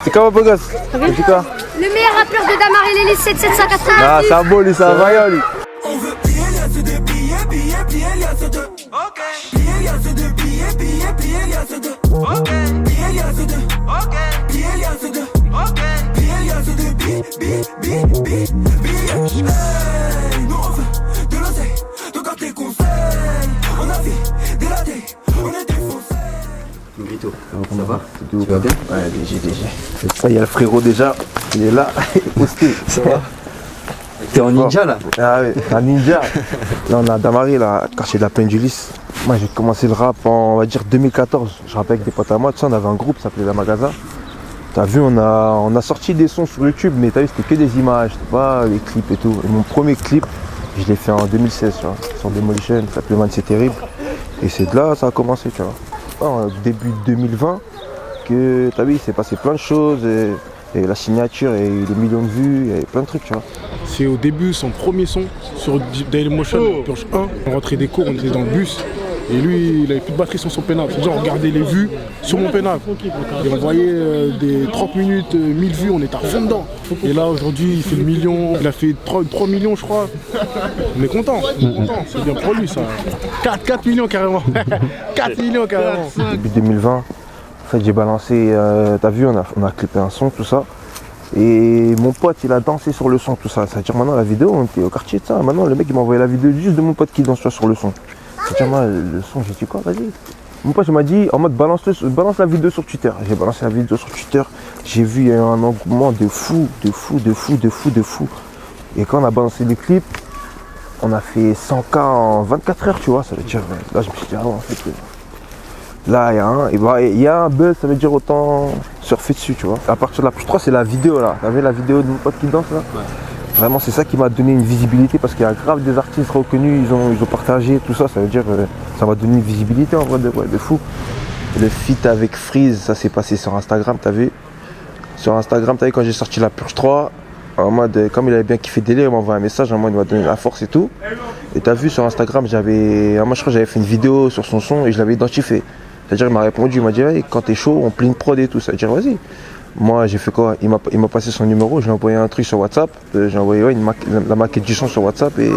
C'est comment beau gosse? Le meilleur rappeur de Damary Lélis 7780. Ah, c'est un beau lui, c'est un vaillant lui. On veut plier, y'a ceux de plier, y'a ceux de. Ok. Plier, y'a ceux de plier, y'a ceux de. Ok. Plier, y'a ceux de. Ok. Plier, y'a ceux de. Ok. Plier, y'a ceux de plier. Hey, nous on veut de l'oseille, donc quand t'es conseils, on a vu, délaté, on est défoncé. Grito, ça va? Tu vas bien? Ouais, DG. Ça, il y a le frérot déjà, il est là, posté. Ça va? T'es en ninja là? Ah oui, un ninja. Là, on a Damary, là, quartier de la Plaine du Lys. Moi, j'ai commencé le rap en, on va dire, 2014. Je rappelle avec des potes à moi, tu sais, on avait un groupe, ça s'appelait La Magasin. T'as vu, on a sorti des sons sur YouTube, mais t'as vu, c'était que des images, c'était pas des clips et tout. Et mon premier clip, je l'ai fait en 2016, tu vois, sur Demolition, ça s'appelait Man, c'est terrible. Et c'est de là, ça a commencé, tu vois. Début 2020, que t'as vu, il s'est passé plein de choses, et la signature, et les millions de vues, et plein de trucs, tu vois. C'est au début son premier son sur Dailymotion, Purge 1. On rentrait des cours, on était dans le bus. Et lui, il avait plus de batterie sur son pénal. C'est-à-dire, on regardait les vues sur mon pénal. Et on voyait des 30 minutes, 1000 vues, on était à fond dedans. Et là, aujourd'hui, il fait le million. Il a fait 3 millions, je crois. On est content. C'est bien pour lui, ça. 4 millions carrément. 4 millions carrément. Début 2020, en fait, j'ai balancé, t'as vu, on a clippé un son, tout ça. Et mon pote, il a dansé sur le son, tout ça. C'est-à-dire, maintenant, la vidéo, on était au quartier de ça. Maintenant, le mec, il m'a envoyé la vidéo juste de mon pote qui danse sur le son. C'est-à-dire, moi, le son, j'ai dit quoi, vas-y. Mon pote, il m'a dit, en mode, balance la vidéo sur Twitter. J'ai balancé la vidéo sur Twitter. J'ai vu, il y a eu un engouement de fou. Et quand on a balancé le clip, on a fait 100K en 24 heures, tu vois. Ça veut dire, là, je me suis dit, ah ouais, en fait, là, il y a un buzz, ça veut dire autant surfer dessus, tu vois. À partir de la plus 3, c'est la vidéo, là. T'avais la vidéo de mon pote qui danse, là? Ouais. Vraiment, c'est ça qui m'a donné une visibilité, parce qu'il y a grave des artistes reconnus, ils ont partagé tout ça. Ça veut dire, ça m'a donné une visibilité, en vrai, de fou. Et le feat avec Freeze, ça s'est passé sur Instagram, t'as vu? Sur Instagram, t'as vu, quand j'ai sorti la Purge 3, en mode, comme il avait bien kiffé délire, il m'a envoyé un message, en mode, il m'a donné la force et tout. Et t'as vu, sur Instagram, moi, je crois que j'avais fait une vidéo sur son son et je l'avais identifié. C'est-à-dire, il m'a répondu, il m'a dit, hey, quand t'es chaud, on plie une prod et tout. Ça veut dire, vas-y. Moi, j'ai fait quoi? Il m'a passé son numéro, je lui ai envoyé un truc sur WhatsApp. J'ai envoyé la maquette du son sur WhatsApp et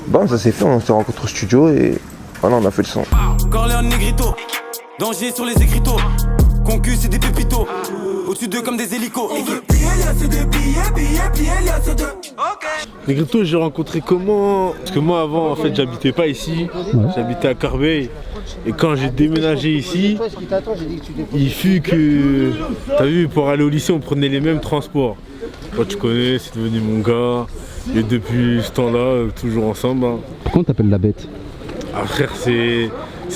bon, ça s'est fait, on s'est rencontrés au studio et voilà, on a fait le son. Corleone Negrito, danger sur les écriteaux. Concu, c'est des pépitos. Au-dessus d'eux comme des hélicos. On veut plier, y'a ceux de plier, y'a ceux de. Ok. Negrito, j'ai rencontré comment? Parce que moi, avant, en fait, j'habitais pas ici. J'habitais à Corbeil. Et quand j'ai déménagé ici, il fut que, t'as vu, pour aller au lycée, on prenait les mêmes transports. Toi, tu connais, c'est devenu mon gars. Et depuis ce temps-là, toujours ensemble. Hein. Pourquoi on t'appelle la bête? Ah frère, c'est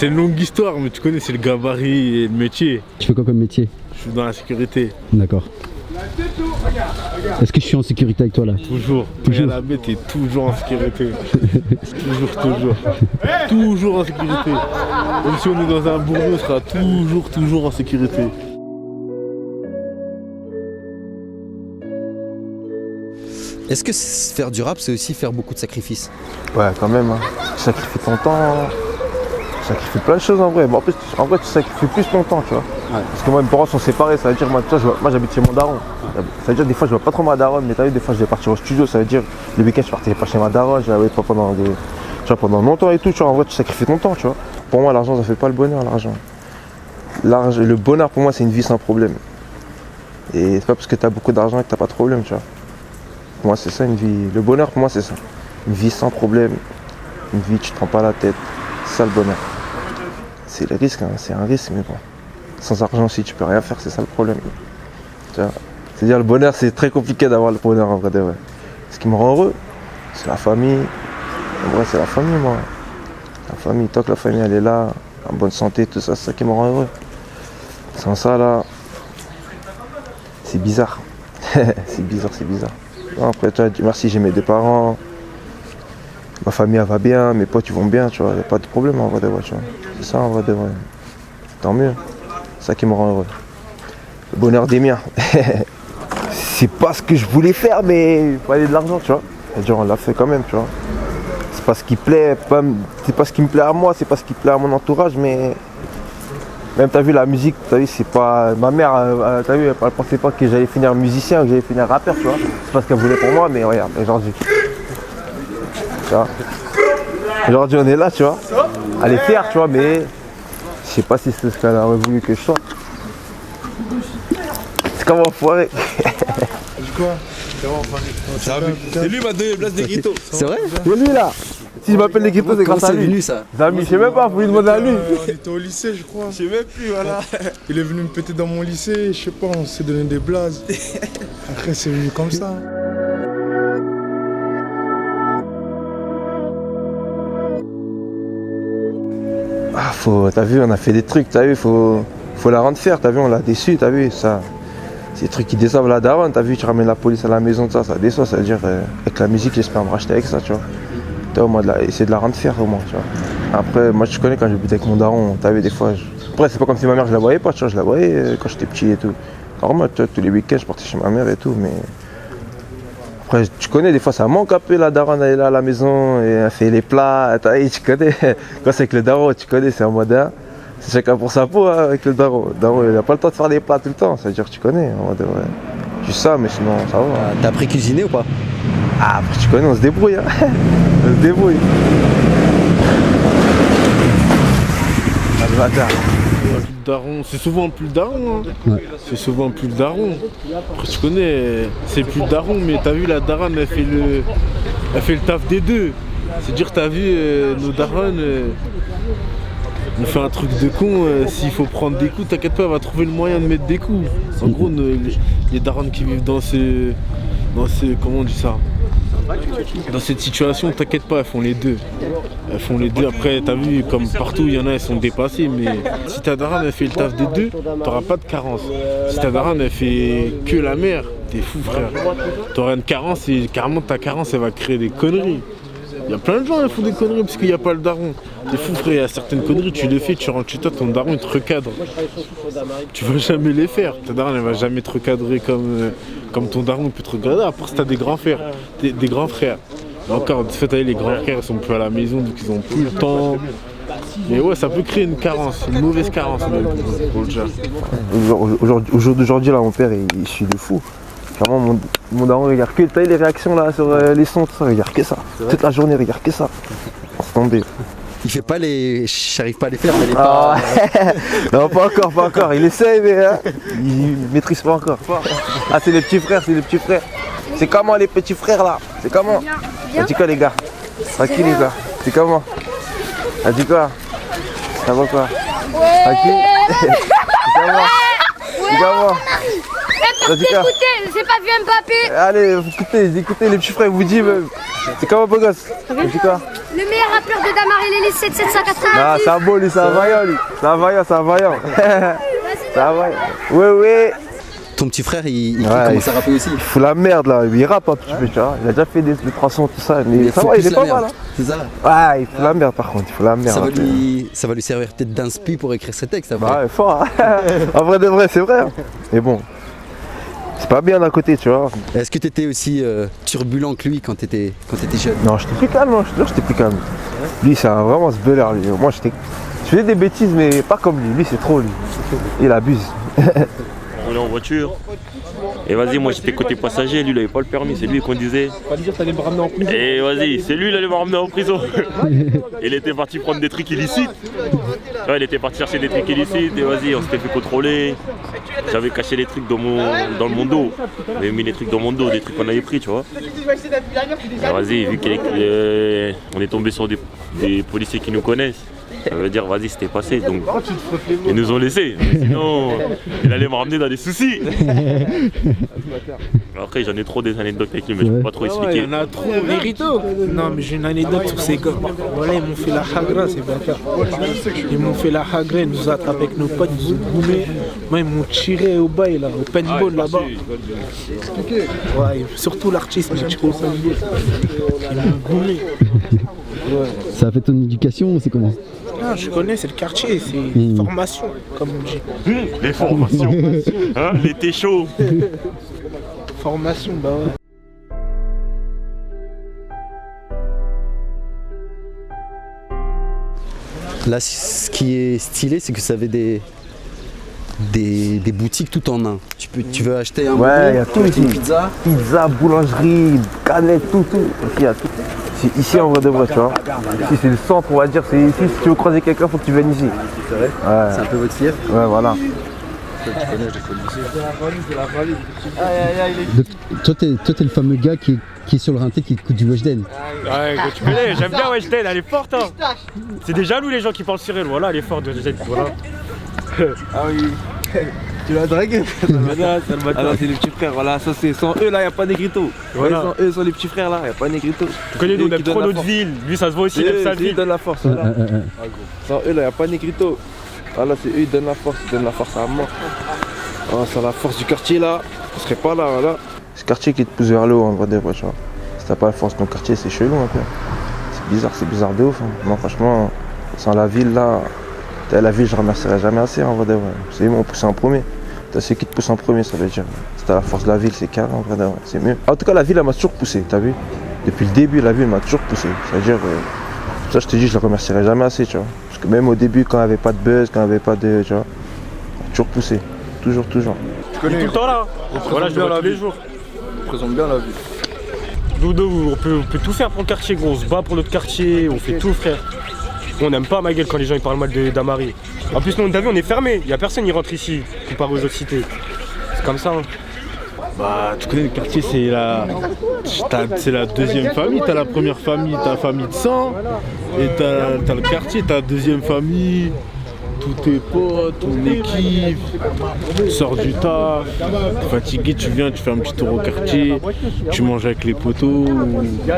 une longue histoire, mais tu connais, c'est le gabarit et le métier. Tu fais quoi comme métier? Je suis dans la sécurité. D'accord. Est-ce que je suis en sécurité avec toi là? Toujours. Toujours. La bête est toujours en sécurité. toujours. Toujours en sécurité. Même si on est dans un bourreau, on sera toujours en sécurité. Est-ce que faire du rap, c'est aussi faire beaucoup de sacrifices? Ouais, quand même. Hein. Tu sacrifies ton temps, tu sacrifies plein de choses en vrai. Mais en vrai, tu sacrifies plus ton temps, tu vois. Ouais. Parce que moi, mes parents sont séparés, ça veut dire, moi j'habite chez mon daron. Ça veut dire, des fois, je vois pas trop ma daronne, mais t'as vu, des fois, je vais partir au studio, ça veut dire, le week-end, je partais pas chez ma daronne, je l'avais pas pendant longtemps et tout, tu vois. En vrai, tu sacrifies ton temps, tu vois. Pour moi, l'argent, ça fait pas le bonheur, l'argent. Le bonheur, pour moi, c'est une vie sans problème. Et c'est pas parce que t'as beaucoup d'argent que t'as pas de problème, tu vois. Pour moi, c'est ça, une vie. Le bonheur, pour moi, c'est ça. Une vie sans problème, une vie, tu te prends pas la tête. C'est ça, le bonheur. C'est le risque, hein. C'est un risque, mais bon. Sans argent aussi, tu peux rien faire, c'est ça le problème. C'est-à-dire, le bonheur, c'est très compliqué d'avoir le bonheur en vrai de vrai. Ce qui me rend heureux, c'est la famille. En vrai, c'est la famille, moi. La famille, tant que la famille, elle est là, en bonne santé, tout ça, c'est ça qui me rend heureux. Sans ça, là, c'est bizarre. c'est bizarre. Non, après, toi, merci, j'ai mes 2 parents. Ma famille, elle va bien, mes potes, ils vont bien, tu vois. Il n'y a pas de problème en vrai de vrai, tu vois. C'est ça, en vrai de vrai. Tant mieux. C'est ça qui me rend heureux. Le bonheur des miens. C'est pas ce que je voulais faire, mais il fallait de l'argent, tu vois. C'est-à-dire, on l'a fait quand même, tu vois. C'est pas ce qui plaît, c'est pas ce qui me plaît à moi, c'est pas ce qui plaît à mon entourage, mais Même t'as vu la musique, t'as vu, c'est pas. Ma mère, t'as vu, elle pensait pas que j'allais finir musicien ou que j'allais finir rappeur, tu vois. C'est pas ce qu'elle voulait pour moi, mais regarde, aujourd'hui. Tu vois. Aujourd'hui on est là, tu vois. Elle est fière, tu vois, mais je sais pas si c'est ce qu'elle aurait voulu que je sois. C'est comme enfoiré. C'est lui qui m'a donné le blast des Guito. C'est vrai? C'est lui là. Si je m'appelle les Guito, c'est Comment grâce à c'est lui. venu ça? Zami, je sais même pas, faut lui demander à lui. On était au lycée, je crois. Je sais même plus, voilà. Il est venu me péter dans mon lycée, je sais pas, on s'est donné des blazes. Après, c'est venu comme ça. Ah, t'as vu, on a fait des trucs, t'as vu, faut la rendre fière, t'as vu, on l'a déçu, t'as vu, ça. C'est des trucs qui déçoivent la daronne, t'as vu, tu ramènes la police à la maison, ça déçoit, ça veut dire, avec la musique, j'espère me racheter avec ça, tu vois. T'as au moins essayer de la rendre fière au moins, tu vois. Après, moi, tu connais quand j'habitais avec mon daron, t'as vu, des fois, après, c'est pas comme si ma mère, je la voyais pas, tu vois, je la voyais quand j'étais petit et tout. Normal, tu vois, tous les week-ends, je partais chez ma mère et tout, mais. Après, tu connais, des fois, ça manque un peu, la daronne, elle est là à la maison, et elle fait les plats, t'as vu, tu connais. Quand c'est avec le daron, tu connais, c'est en mode, hein. C'est chacun pour sa peau, hein, avec le daron. Le daron, il n'a pas le temps de faire les plats tout le temps, ça veut dire que tu connais, en mode, ouais. Juste ça, mais sinon, ça va. T'as appris cuisiner ou pas? Ah, après, tu connais, on se débrouille, hein. On se débrouille. Ah, le bâtard. Daron, c'est souvent plus le daron, hein. Ouais. C'est souvent plus le daron. Après, tu connais, c'est plus le daron, mais t'as vu la daronne, elle fait le taf des deux. C'est-à-dire, t'as vu nos daronnes, on fait un truc de con, s'il faut prendre des coups, t'inquiète pas, elle va trouver le moyen de mettre des coups. En gros, les daronnes qui vivent dans ces, comment on dit ça? Dans cette situation, t'inquiète pas, elles font les deux. Elles font les deux. Après, t'as vu, comme partout, il y en a, elles sont dépassées. Mais si ta daronne, elle fait le taf des deux, t'auras pas de carence. Si ta daronne, elle fait que la mère, t'es fou, frère. T'auras une carence et carrément, ta carence, elle va créer des conneries. Il y a plein de gens qui font des conneries parce qu'il n'y a pas le daron. T'es fou, frère, il y a certaines conneries, tu les fais, tu rentres chez toi, ton daron, il te recadre. Tu vas jamais les faire. Ta daronne, elle va jamais te recadrer comme ton daron peut te recadrer, à part si t'as des grands frères. Des grands frères. Et encore, de fait, les grands frères, ils sont plus à la maison, donc ils ont plus le temps. Mais ouais, ça peut créer une carence, une mauvaise carence même pour le genre. Au jour d'aujourd'hui, là, mon père, il suit de fou. Vraiment, mon daron regarde que les réactions là sur les sons, tout ça, il regarde que ça. Toute la journée, il regarde que ça. On se tomber. Il fait pas les. J'arrive pas à les faire, mais les Ah, pas. non, pas encore. Il essaye, mais hein, il maîtrise pas encore. Ah, c'est les petits frères. C'est comment les petits frères là? C'est comment? Ça dit quoi les gars? Tranquille les gars. C'est comment? Ça dit quoi? Ça va quoi? Tranquille? C'est comment? C'est comment? Ça dit quoi? Écoutez, j'ai pas vu Mbappé. Allez, écoutez les petits frères, vous dites, c'est comment beau gosse? Ça dit quoi? Le meilleur rappeur de Damar et Lélis 7790. Ah, c'est un beau lui, c'est un vaillant lui. C'est un vaillant. C'est un vaillant. Oui. Ton petit frère, il Ouais, commence à rapper aussi. Il fout la merde là, il rappe un petit peu, tu vois. Il a déjà fait des 300, tout ça, mais ça faut va, il plus est la pas merde. mal. Hein. C'est ça. Ouais, il fout la merde par contre, il fout la merde. Ça va lui servir peut-être d'inspi pour écrire ses textes après. Bah ouais, fort. Hein. En vrai de vrai, c'est vrai. Hein. Mais bon, c'est pas bien d'un côté, tu vois. Est-ce que t'étais aussi turbulent que lui quand t'étais jeune? Non, j'étais plus calme, hein. Je te jure, j'étais plus calme. Lui, c'est vraiment ce beleur, lui. Moi, je faisais des bêtises, mais pas comme lui. Lui, c'est trop, lui. Il abuse. On est en voiture. Et vas-y, moi j'étais côté passager, lui il avait pas le permis, c'est lui qui conduisait. Pas dire que t'allais me ramener en prison. Et vas-y, c'est lui il allait me ramener en prison. Il était parti prendre des trucs illicites. Ouais, il était parti chercher des trucs illicites et vas-y, on s'était fait contrôler. J'avais caché les trucs dans le mon dos. J'avais mis les trucs dans mon dos, des trucs qu'on avait pris, tu vois. Et vas-y, vu qu'on est tombé sur des policiers qui nous connaissent. Ça veut dire, vas-y, c'était passé, donc ils nous ont laissé. Sinon, il allait me ramener dans des soucis. Après, j'en ai trop des anecdotes avec lui, mais je peux pas trop expliquer. Il y en a trop, Mérito. Non, mais j'ai une anecdote sur ces gars. Voilà, ils m'ont fait la hagra, c'est bâtard. Ils m'ont fait la hagra, ils nous ont attrapés avec nos potes, ils nous ont boumé. Moi, ils m'ont tiré au bail, là, au paintball là-bas. Ouais, surtout l'artiste, mais tu comprends. Ils m'ont boumé. Ça a fait ton éducation ou c'est comment? Non, je connais, c'est le quartier, c'est formation, comme on dit. Les formations, hein, l'été chaud. Formation, bah ouais. Là, ce qui est stylé, c'est que ça avait des des boutiques tout en un. Tu veux acheter un Ouais, il y a tout ici. une pizza. Pizza, boulangerie, canette, tout. Ici, il y a tout. Ici, en vrai de vrai, tu vois. Ici, c'est le centre, on va dire. C'est ici, si tu veux croiser quelqu'un, faut que tu viennes ici. C'est vrai. Ouais. C'est un peu votre fief. Ouais, voilà. Toi, t'es le fameux gars qui est sur le rinté qui écoute du Weshden. Ouais, tu connais, j'aime bien Weshden, elle est forte. Hein. C'est des jaloux les gens qui parlent sur elle, voilà, elle est forte Weshden. Voilà. Ah oui. Tu l'as dragué. Ah non, c'est les petits frères, voilà, ça c'est sans eux là, y a pas Negrito. Voilà. Ouais, sans eux, sans les petits frères là, y a pas Negrito. Tu connais, nous on aime trop notre ville, lui ça se voit aussi, il aime sa Eux, ville. ils donnent la force, voilà. Sans eux là, y a pas Negrito. Voilà, c'est eux, ils donnent la force à mort. Ah, c'est la force du quartier là, on serait pas là, voilà. C'est le quartier qui te pousse vers le haut, en vrai de vrai, tu vois. Si t'as pas la force de ton quartier, c'est chelou un peu. C'est bizarre de ouf. Hein. Moi, franchement, sans la ville là, la ville, je remercierai jamais assez, en vrai de vrai. C'est eux qui m'ont poussé en premier. T'as ceux qui te poussent en premier, ça veut dire. Si t'as la force de la ville, c'est carré, en vrai de vrai. C'est mieux. En tout cas, la ville, elle m'a toujours poussé, t'as vu. Depuis le début, la ville m'a toujours poussé. C'est-à-dire, ça, je te dis, je le remercierai jamais assez, tu vois. Parce que même au début, quand il n'y avait pas de buzz, quand il n'y avait pas de. Tu vois, toujours poussé. Toujours. Il est tout le temps là. Voilà, je le vois tous les jours. On présente bien la vie. Nous, on peut tout faire pour le quartier, gros. On se bat pour notre quartier, on fait tout, frère. On n'aime pas ma gueule quand les gens ils parlent mal d'Amari. En plus, nous, on est fermé. Il n'y a personne qui rentre ici, comparé aux autres cités. C'est comme ça. Hein. Bah, tu connais le quartier, c'est la deuxième famille. T'as la première famille, ta famille de sang. Et t'as le quartier, ta deuxième famille. Tous tes potes, ton équipe, tu sors du taf, t'es fatigué, tu viens, tu fais un petit tour au quartier, tu manges avec les potos. Des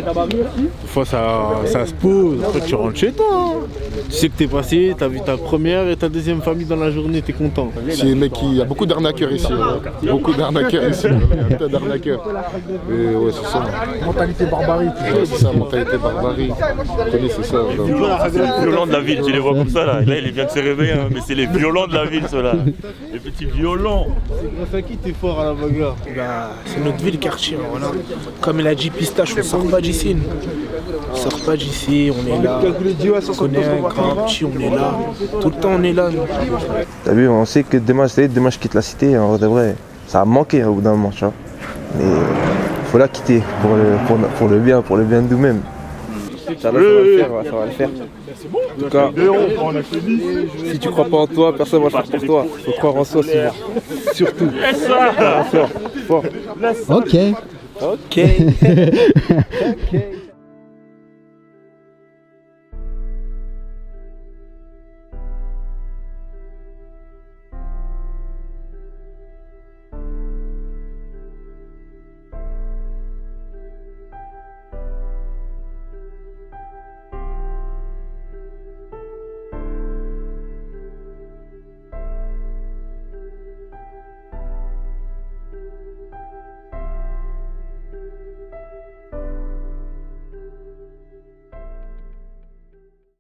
fois ça se pose, après tu rentres chez toi. Hein. Tu sais que t'es passé, t'as vu ta première et ta deuxième famille dans la journée, t'es content. Il y a beaucoup d'arnaqueurs ici. Beaucoup d'arnaqueurs ici. Il y a un tas d'arnaqueurs. Et ouais, c'est ça. Mentalité barbarie. Ouais, c'est ça, mentalité barbarie. Vous connaissez, c'est ça. C'est les violents de la ville, tu les vois comme ça là. Et là, il vient de se réveiller, hein. Mais c'est les violents de la ville, ceux-là. Les petits violents. C'est grâce à qui t'es fort à la bagarre? Bah, c'est notre ville quartier, voilà. Comme il a dit Pistache, on sort pas d'ici. On sort pas d'ici, on est là. On connaît un grand petit, on est là. Tout le temps on est là. T'as vu, on sait que demain je quitte la cité, en vrai de vrai. Ça a manqué au bout d'un moment, tu vois. Mais il faut la quitter pour le bien de nous-mêmes. Ça va le faire. En tout cas, si tu crois pas en toi, personne va le faire pour toi. Faut croire en soi, surtout. Croire en soi. Fort. Ok. Ok.